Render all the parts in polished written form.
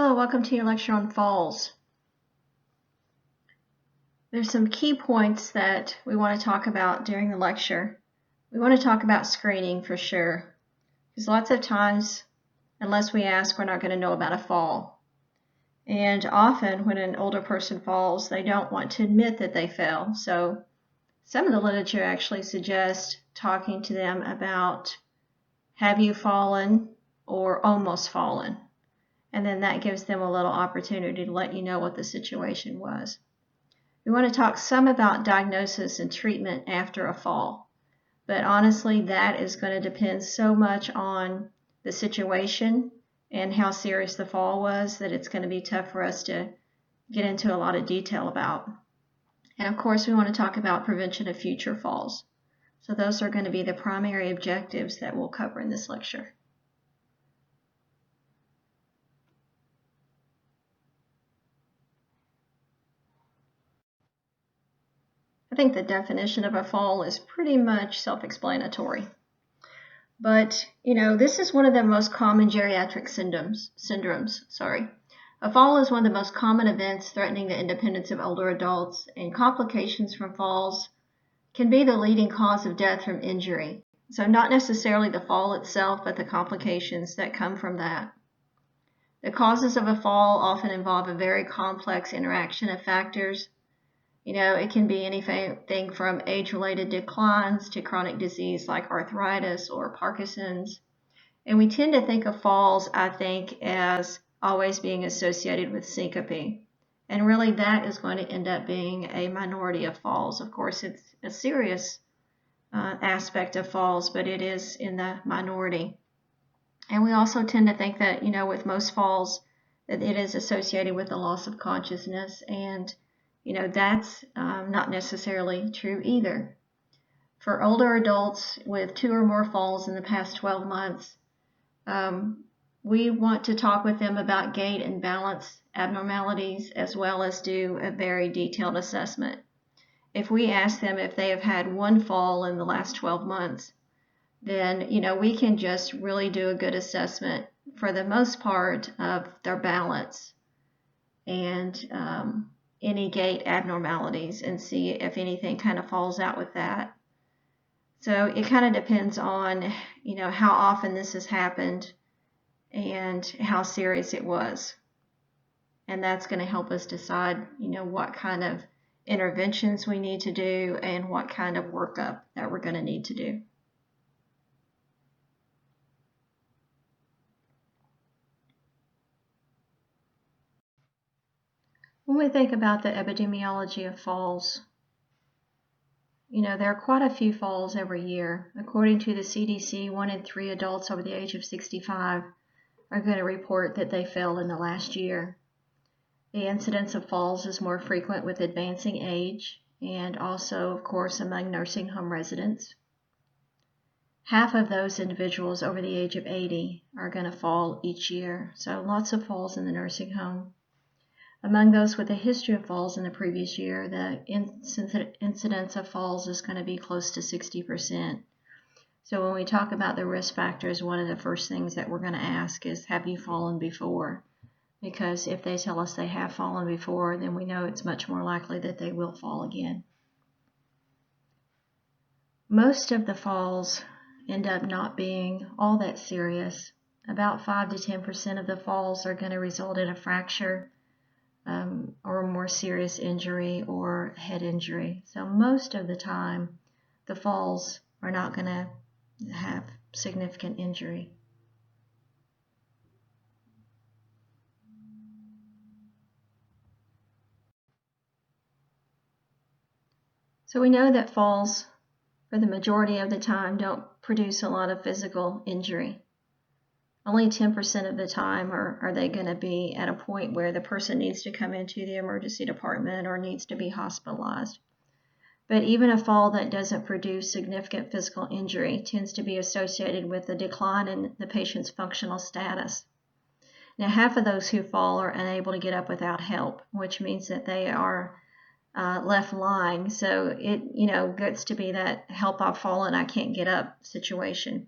Hello, welcome to your lecture on falls. There's some key points that we want to talk about during the lecture. We want to talk about screening for sure, because lots of times, unless we ask, we're not going to know about a fall. And often when an older person falls, they don't want to admit that they fell. So some of the literature actually suggests talking to them about, have you fallen or almost fallen? And then that gives them a little opportunity to let you know what the situation was. We want to talk some about diagnosis and treatment after a fall, but honestly that is going to depend so much on the situation and how serious the fall was that it's going to be tough for us to get into a lot of detail about. And of course we want to talk about prevention of future falls. So those are going to be the primary objectives that we'll cover in this lecture. I think the definition of a fall is pretty much self-explanatory. But, this is one of the most common geriatric syndromes. A fall is one of the most common events threatening the independence of older adults, and complications from falls can be the leading cause of death from injury. So not necessarily the fall itself, but the complications that come from that. The causes of a fall often involve a very complex interaction of factors. It can be anything from age-related declines to chronic disease like arthritis or Parkinson's. And we tend to think of falls, as always being associated with syncope. And really that is going to end up being a minority of falls. Of course, it's a serious aspect of falls, but it is in the minority. And we also tend to think that, with most falls, that it is associated with the loss of consciousness, and that's not necessarily true either. For older adults with 2 or more falls in the past 12 months, we want to talk with them about gait and balance abnormalities, as well as do a very detailed assessment. If we ask them if they have had 1 fall in the last 12 months, then we can just really do a good assessment for the most part of their balance and any gait abnormalities, and see if anything kind of falls out with that. So it kind of depends on, how often this has happened and how serious it was. And that's going to help us decide, what kind of interventions we need to do and what kind of workup that we're going to need to do. When we think about the epidemiology of falls, there are quite a few falls every year. According to the CDC, 1 in 3 adults over the age of 65 are going to report that they fell in the last year. The incidence of falls is more frequent with advancing age, and also, of course, among nursing home residents. Half of those individuals over the age of 80 are going to fall each year, so lots of falls in the nursing home. Among those with a history of falls in the previous year, the incidence of falls is going to be close to 60%. So when we talk about the risk factors, one of the first things that we're going to ask is, have you fallen before? Because if they tell us they have fallen before, then we know it's much more likely that they will fall again. Most of the falls end up not being all that serious. About 5 to 10% of the falls are going to result in a fracture, or a more serious injury or head injury. So most of the time, the falls are not going to have significant injury. So we know that falls, for the majority of the time, don't produce a lot of physical injury. Only 10% of the time are they going to be at a point where the person needs to come into the emergency department or needs to be hospitalized. But even a fall that doesn't produce significant physical injury tends to be associated with a decline in the patient's functional status. Now, half of those who fall are unable to get up without help, which means that they are left lying. So it gets to be that help, I've fallen, I can't get up situation.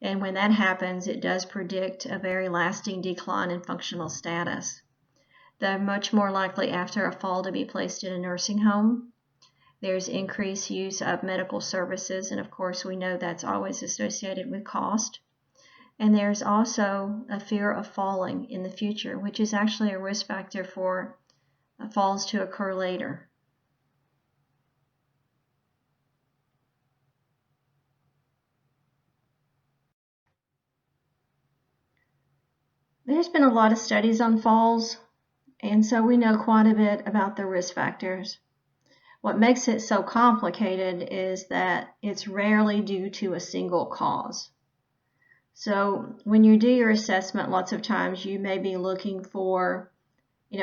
And when that happens, it does predict a very lasting decline in functional status. They're much more likely after a fall to be placed in a nursing home. There's increased use of medical services, and of course we know that's always associated with cost. And there's also a fear of falling in the future, which is actually a risk factor for falls to occur later. There's been a lot of studies on falls, and so we know quite a bit about the risk factors. What makes it so complicated is that it's rarely due to a single cause. So when you do your assessment, lots of times you may be looking for,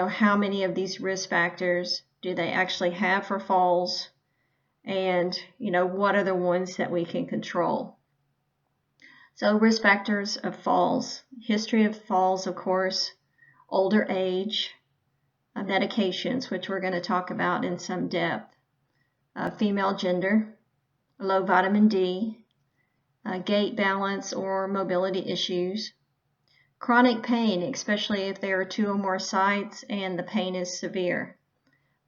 how many of these risk factors do they actually have for falls, and, what are the ones that we can control. So risk factors of falls, history of falls, of course, older age, medications, which we're going to talk about in some depth, female gender, low vitamin D, gait balance or mobility issues, chronic pain, especially if there are 2 or more sites and the pain is severe.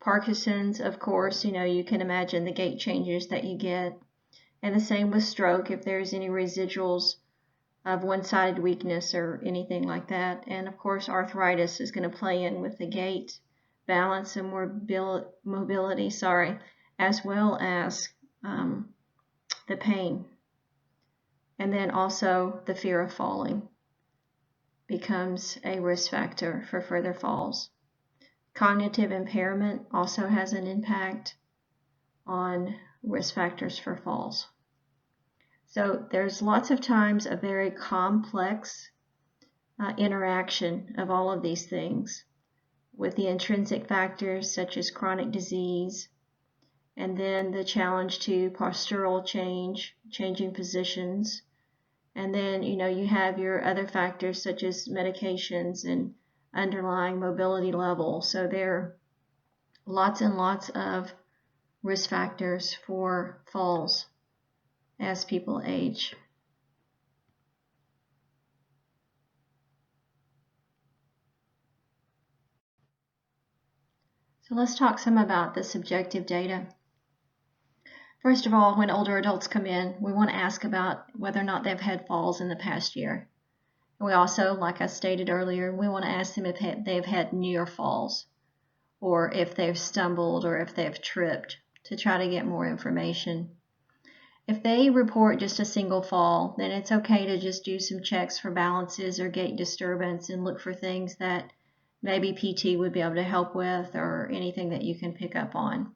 Parkinson's, of course, you can imagine the gait changes that you get. And the same with stroke, if there's any residuals of one-sided weakness or anything like that. And of course, arthritis is going to play in with the gait, balance, and mobility, as well as the pain. And then also the fear of falling becomes a risk factor for further falls. Cognitive impairment also has an impact on risk factors for falls. So there's lots of times a very complex interaction of all of these things with the intrinsic factors such as chronic disease, and then the challenge to postural change, changing positions, and then you have your other factors such as medications and underlying mobility level. So there are lots and lots of risk factors for falls as people age. So let's talk some about the subjective data. First of all, when older adults come in, we want to ask about whether or not they've had falls in the past year. And we also, like I stated earlier, we want to ask them if they've had near falls, or if they've stumbled, or if they've tripped, to try to get more information. If they report just a single fall, then it's okay to just do some checks for balances or gait disturbance and look for things that maybe PT would be able to help with, or anything that you can pick up on.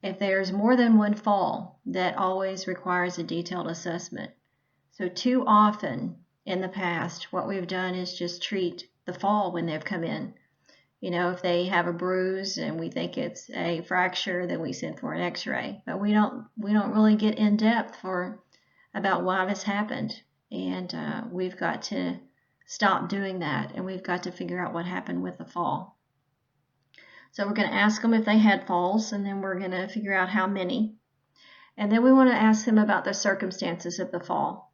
If there's more than one fall, that always requires a detailed assessment. So too often in the past, what we've done is just treat the fall when they've come in. If they have a bruise and we think it's a fracture, then we send for an x-ray. But we don't really get in depth about why this happened. And we've got to stop doing that, and we've got to figure out what happened with the fall. So we're going to ask them if they had falls, and then we're going to figure out how many. And then we want to ask them about the circumstances of the fall,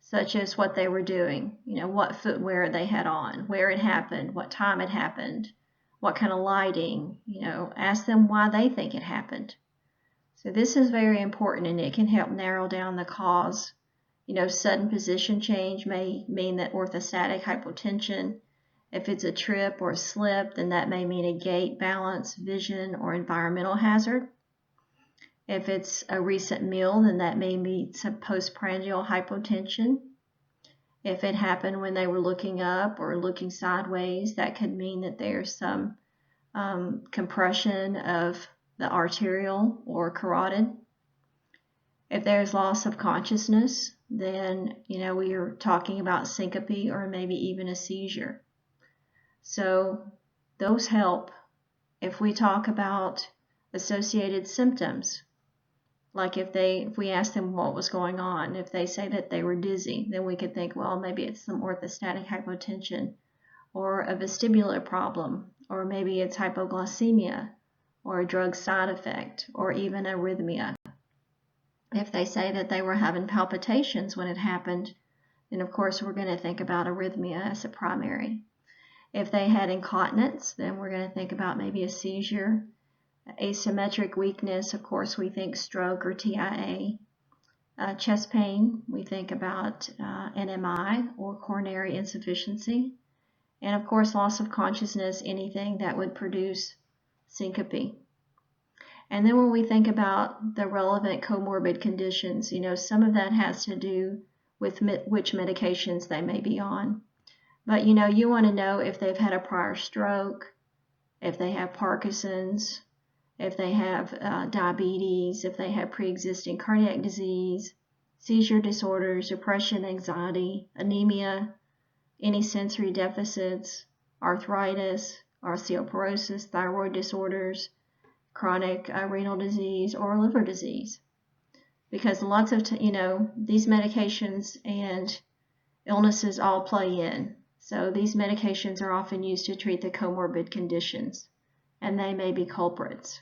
such as what they were doing, what footwear they had on, where it happened, what time it happened, what kind of lighting, ask them why they think it happened. So this is very important, and it can help narrow down the cause. Sudden position change may mean that orthostatic hypotension. If it's a trip or a slip, then that may mean a gait, balance, vision, or environmental hazard. If it's a recent meal, then that may mean some postprandial hypotension. If it happened when they were looking up or looking sideways, that could mean that there's some compression of the arterial or carotid. If there's loss of consciousness, then we are talking about syncope or maybe even a seizure. So those help. If we talk about associated symptoms, like if we ask them what was going on, if they say that they were dizzy, then we could think, well, maybe it's some orthostatic hypotension or a vestibular problem, or maybe it's hypoglycemia or a drug side effect or even arrhythmia. If they say that they were having palpitations when it happened, And of course, we're going to think about arrhythmia as a primary. If they had incontinence, then we're going to think about maybe a seizure. Asymmetric weakness, of course, we think stroke or TIA. Chest pain, we think about NMI or coronary insufficiency. And of course, loss of consciousness, anything that would produce syncope. And then when we think about the relevant comorbid conditions, some of that has to do with which medications they may be on. But you want to know if they've had a prior stroke, if they have Parkinson's, if they have diabetes, if they have pre-existing cardiac disease, seizure disorders, depression, anxiety, anemia, any sensory deficits, arthritis, osteoporosis, thyroid disorders, chronic renal disease, or liver disease. Because lots of, these medications and illnesses all play in. So these medications are often used to treat the comorbid conditions, and they may be culprits.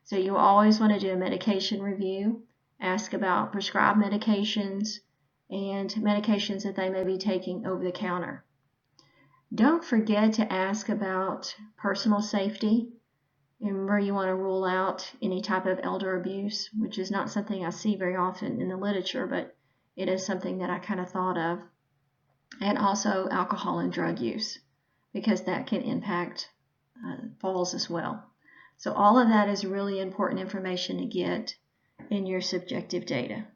So you always want to do a medication review, ask about prescribed medications and medications that they may be taking over the counter. Don't forget to ask about personal safety. Remember, you want to rule out any type of elder abuse, which is not something I see very often in the literature, but it is something that I kind of thought of. And also alcohol and drug use, because that can impact falls as well. So all of that is really important information to get in your subjective data.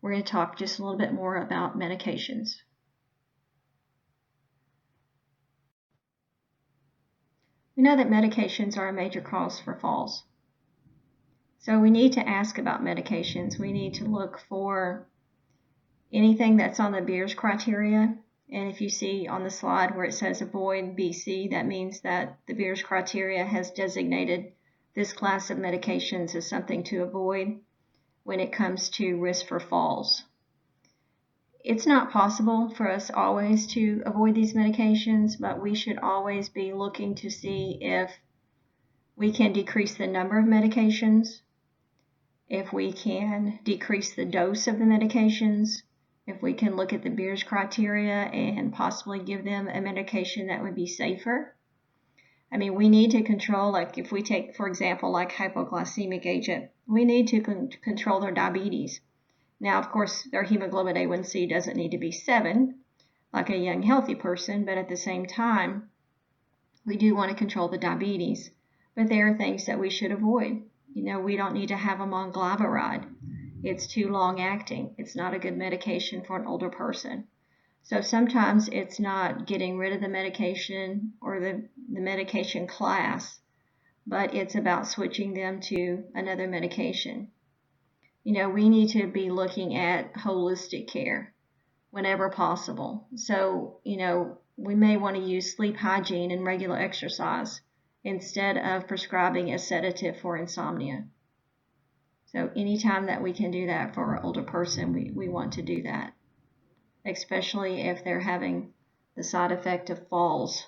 We're going to talk just a little bit more about medications. We know that medications are a major cause for falls. So we need to ask about medications. We need to look for anything that's on the Beers criteria. And if you see on the slide where it says avoid BC, that means that the Beers criteria has designated this class of medications as something to avoid when it comes to risk for falls. It's not possible for us always to avoid these medications, but we should always be looking to see if we can decrease the number of medications, if we can decrease the dose of the medications, if we can look at the Beers criteria and possibly give them a medication that would be safer. I mean, we need to control, like if we take, for example, like hypoglycemic agent, we need to control their diabetes. Now, of course, their hemoglobin A1C doesn't need to be 7, like a young healthy person, but at the same time, we do want to control the diabetes. But there are things that we should avoid. We don't need to have them on glyburide. It's too long acting. It's not a good medication for an older person. So sometimes it's not getting rid of the medication or the medication class, but it's about switching them to another medication. We need to be looking at holistic care whenever possible. So, we may want to use sleep hygiene and regular exercise instead of prescribing a sedative for insomnia. So anytime that we can do that for an older person, we want to do that, especially if they're having the side effect of falls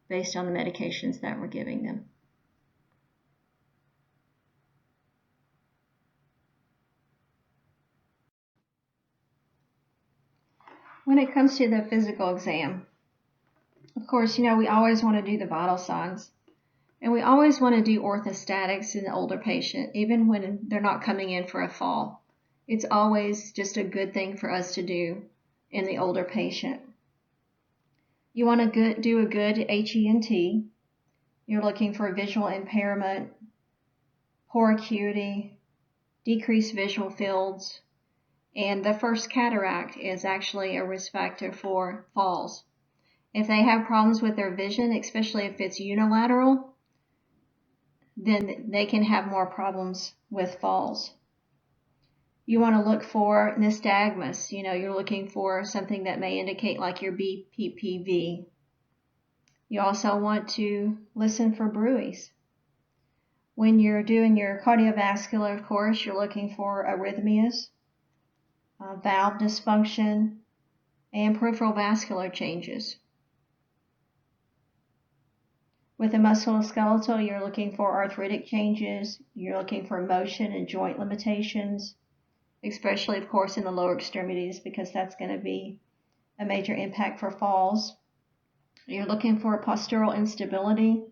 based on the medications that we're giving them. When it comes to the physical exam, of course, we always want to do the vital signs. And we always want to do orthostatics in the older patient, even when they're not coming in for a fall. It's always just a good thing for us to do in the older patient. You want to do a good HENT. You're looking for visual impairment, poor acuity, decreased visual fields, and the first cataract is actually a risk factor for falls. If they have problems with their vision, especially if it's unilateral, then they can have more problems with falls. You want to look for nystagmus. You're looking for something that may indicate like your BPPV. You also want to listen for bruits. When you're doing your cardiovascular, of course, you're looking for arrhythmias, valve dysfunction, and peripheral vascular changes. With the musculoskeletal, you're looking for arthritic changes, you're looking for motion and joint limitations, especially, of course, in the lower extremities, because that's going to be a major impact for falls. You're looking for postural instability,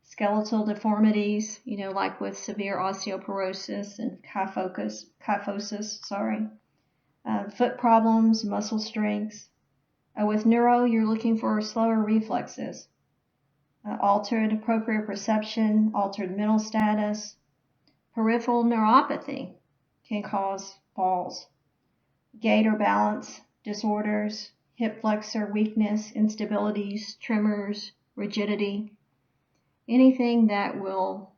skeletal deformities, like with severe osteoporosis and kyphosis, foot problems, muscle strengths. With neuro, you're looking for slower reflexes, altered proprioception, altered mental status. Peripheral neuropathy can cause falls. Gait or balance disorders, hip flexor weakness, instabilities, tremors, rigidity, anything that will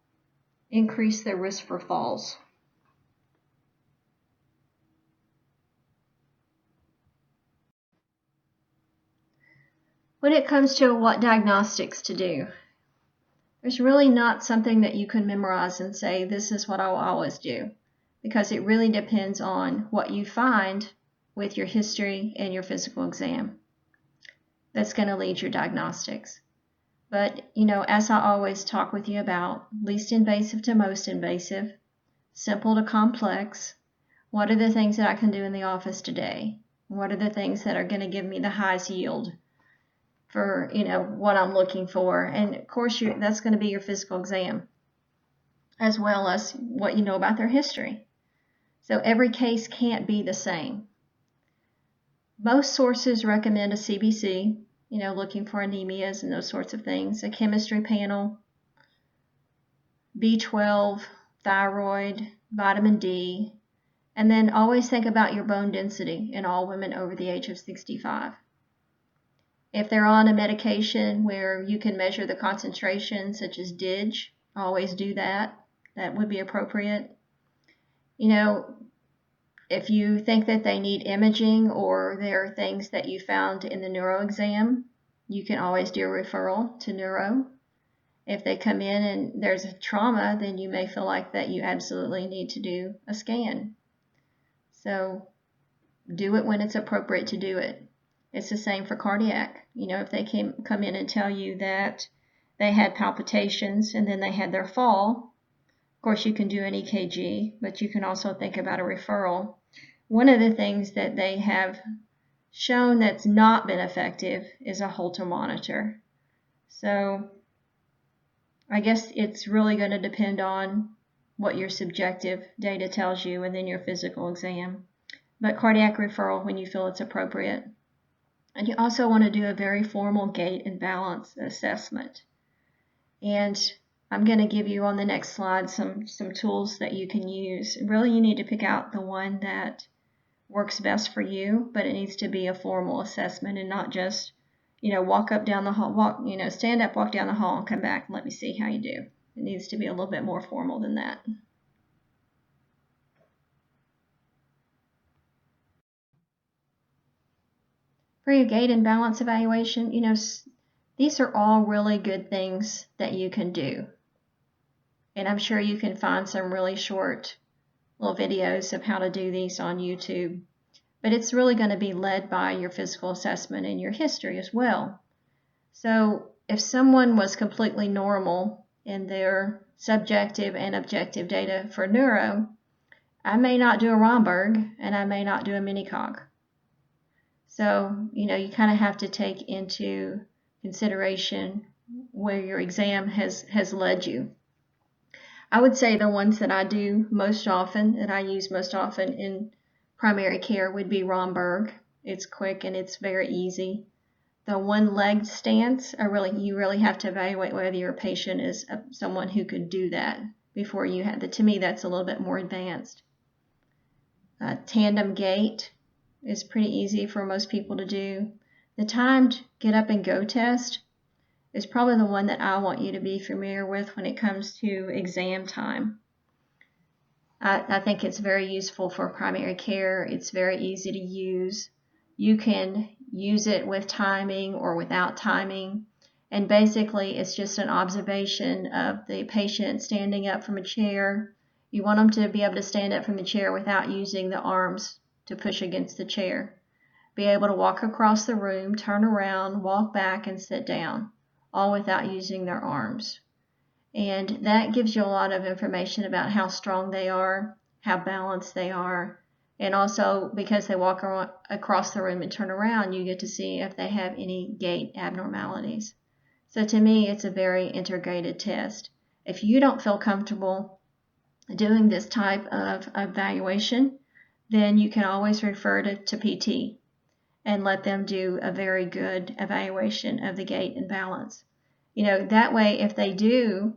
increase the risk for falls. When it comes to what diagnostics to do, there's really not something that you can memorize and say, this is what I'll always do, because it really depends on what you find with your history and your physical exam. That's going to lead your diagnostics. But, as I always talk with you about, least invasive to most invasive, simple to complex, what are the things that I can do in the office today? What are the things that are going to give me the highest yield for, what I'm looking for? And of course, that's going to be your physical exam, as well as what you know about their history. So every case can't be the same. Most sources recommend a CBC, looking for anemias and those sorts of things, a chemistry panel, B12, thyroid, vitamin D, and then always think about your bone density in all women over the age of 65. If they're on a medication where you can measure the concentration, such as DIG, always do that. That would be appropriate. If you think that they need imaging or there are things that you found in the neuro exam, you can always do a referral to neuro. If they come in and there's a trauma, then you may feel like that you absolutely need to do a scan. So do it when it's appropriate to do it. It's the same for cardiac. If they come in and tell you that they had palpitations and then they had their fall, of course you can do an EKG, but you can also think about a referral. One of the things that they have shown that's not been effective is a Holter monitor. So I guess it's really going to depend on what your subjective data tells you and then your physical exam. But cardiac referral when you feel it's appropriate. And you also want to do a very formal gait and balance assessment. And I'm going to give you on the next slide some tools that you can use. Really, you need to pick out the one that works best for you, but it needs to be a formal assessment and not just, walk up down the hall, stand up, walk down the hall, and come back and let me see how you do. It needs to be a little bit more formal than that. For your gait and balance evaluation, these are all really good things that you can do. And I'm sure you can find some really short little videos of how to do these on YouTube. But it's really going to be led by your physical assessment and your history as well. So if someone was completely normal in their subjective and objective data for neuro, I may not do a Romberg and I may not do a mini-cog. So, you kind of have to take into consideration where your exam has led you. I would say the ones that I do most often, that I use most often in primary care would be Romberg. It's quick and it's very easy. The one-legged stance, you really have to evaluate whether your patient is someone who could do that before you have to me, that's a little bit more advanced. Tandem gait is pretty easy for most people to do. The timed get up and go test is probably the one that I want you to be familiar with when it comes to exam time. I think it's very useful for primary care. It's very easy to use. You can use it with timing or without timing. And basically, it's just an observation of the patient standing up from a chair. You want them to be able to stand up from the chair without using the arms to push against the chair. Be able to walk across the room, turn around, walk back, and sit down, all without using their arms. And that gives you a lot of information about how strong they are, how balanced they are, And also, because they walk across the room and turn around, you get to see if they have any gait abnormalities. So to me, it's a very integrated test. If you don't feel comfortable doing this type of evaluation, then you can always refer to PT and let them do a very good evaluation of the gait and balance. That way, if they do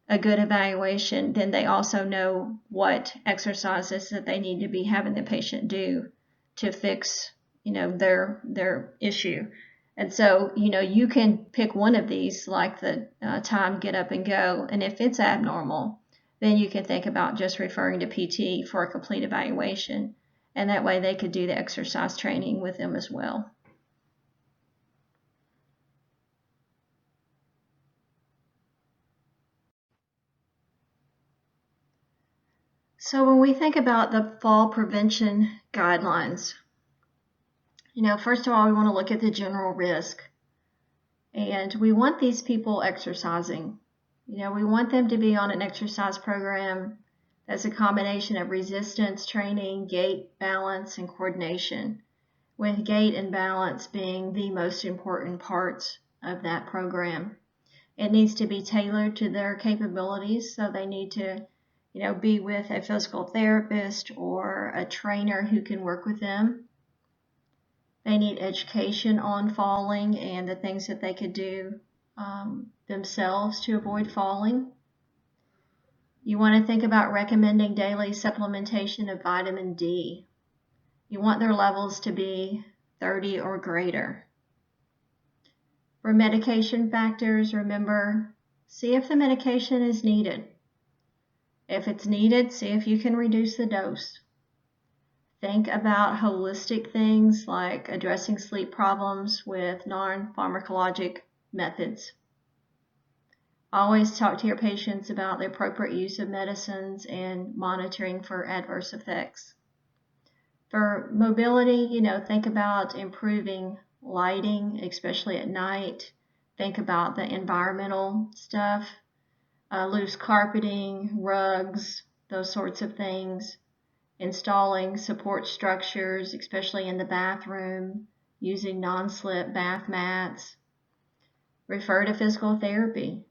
a good evaluation, then they also know what exercises that they need to be having the patient do to fix, their issue. And so, you can pick one of these, like the time, get up and go. And if it's abnormal, then you can think about just referring to PT for a complete evaluation. And that way they could do the exercise training with them as well. So when we think about the fall prevention guidelines, first of all, we want to look at the general risk. And we want these people exercising. We want them to be on an exercise program that's a combination of resistance training, gait, balance, and coordination, with gait and balance being the most important parts of that program. It needs to be tailored to their capabilities, so they need to be with a physical therapist or a trainer who can work with them. They need education on falling and the things that they could do themselves to avoid falling. You want to think about recommending daily supplementation of vitamin D. You want their levels to be 30 or greater. For medication factors, remember, see if the medication is needed. If it's needed, see if you can reduce the dose. Think about holistic things like addressing sleep problems with non-pharmacologic methods. Always talk to your patients about the appropriate use of medicines and monitoring for adverse effects. For mobility, think about improving lighting, especially at night. Think about the environmental stuff, loose carpeting, rugs, those sorts of things. Installing support structures, especially in the bathroom, using non-slip bath mats. Refer to physical therapy,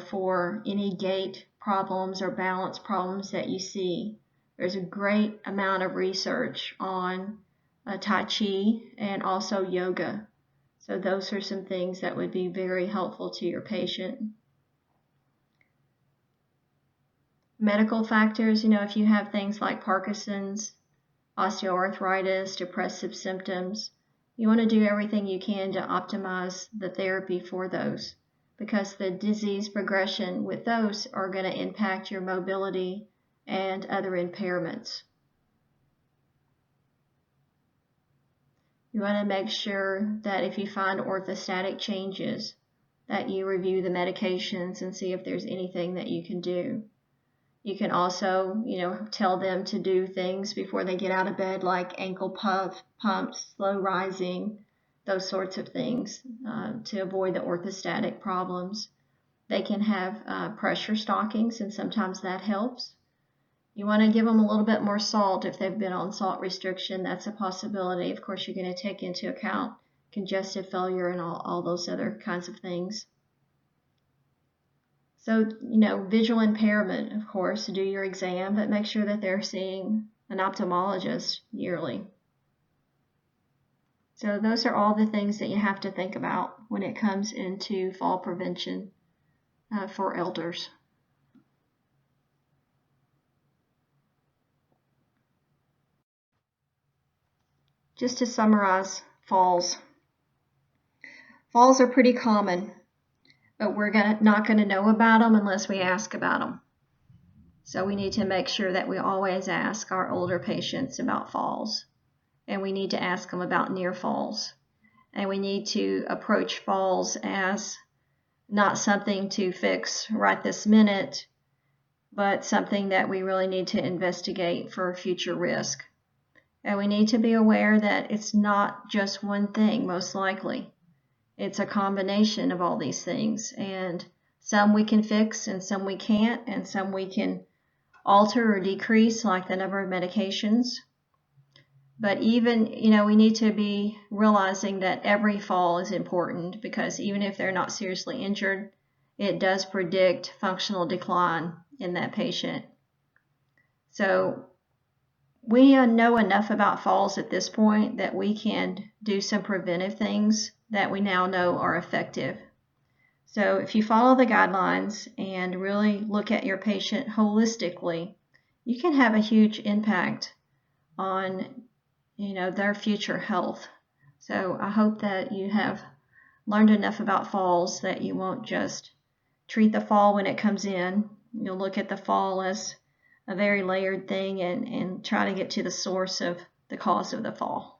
for any gait problems or balance problems that you see. There's a great amount of research on Tai Chi and also yoga. So those are some things that would be very helpful to your patient. Medical factors, if you have things like Parkinson's, osteoarthritis, depressive symptoms, you want to do everything you can to optimize the therapy for those, because the disease progression with those are going to impact your mobility and other impairments. You want to make sure that if you find orthostatic changes, that you review the medications and see if there's anything that you can do. You can also, tell them to do things before they get out of bed, like ankle pumps, slow rising, those sorts of things to avoid the orthostatic problems. They can have pressure stockings, and sometimes that helps. You want to give them a little bit more salt if they've been on salt restriction. That's a possibility. Of course, you're going to take into account congestive failure and all those other kinds of things. So, visual impairment, of course, do your exam, but make sure that they're seeing an ophthalmologist yearly. So those are all the things that you have to think about when it comes into fall prevention for elders. Just to summarize falls. Falls are pretty common, but we're not going to know about them unless we ask about them. So we need to make sure that we always ask our older patients about falls, and we need to ask them about near falls, and we need to approach falls as not something to fix right this minute, but something that we really need to investigate for future risk. And we need to be aware that it's not just one thing, most likely. It's a combination of all these things, and some we can fix and some we can't, and some we can alter or decrease, like the number of medications. But even, we need to be realizing that every fall is important, because even if they're not seriously injured, it does predict functional decline in that patient. So we know enough about falls at this point that we can do some preventive things that we now know are effective. So if you follow the guidelines and really look at your patient holistically, you can have a huge impact on their future health. So I hope that you have learned enough about falls that you won't just treat the fall when it comes in. You'll look at the fall as a very layered thing and try to get to the source of the cause of the fall.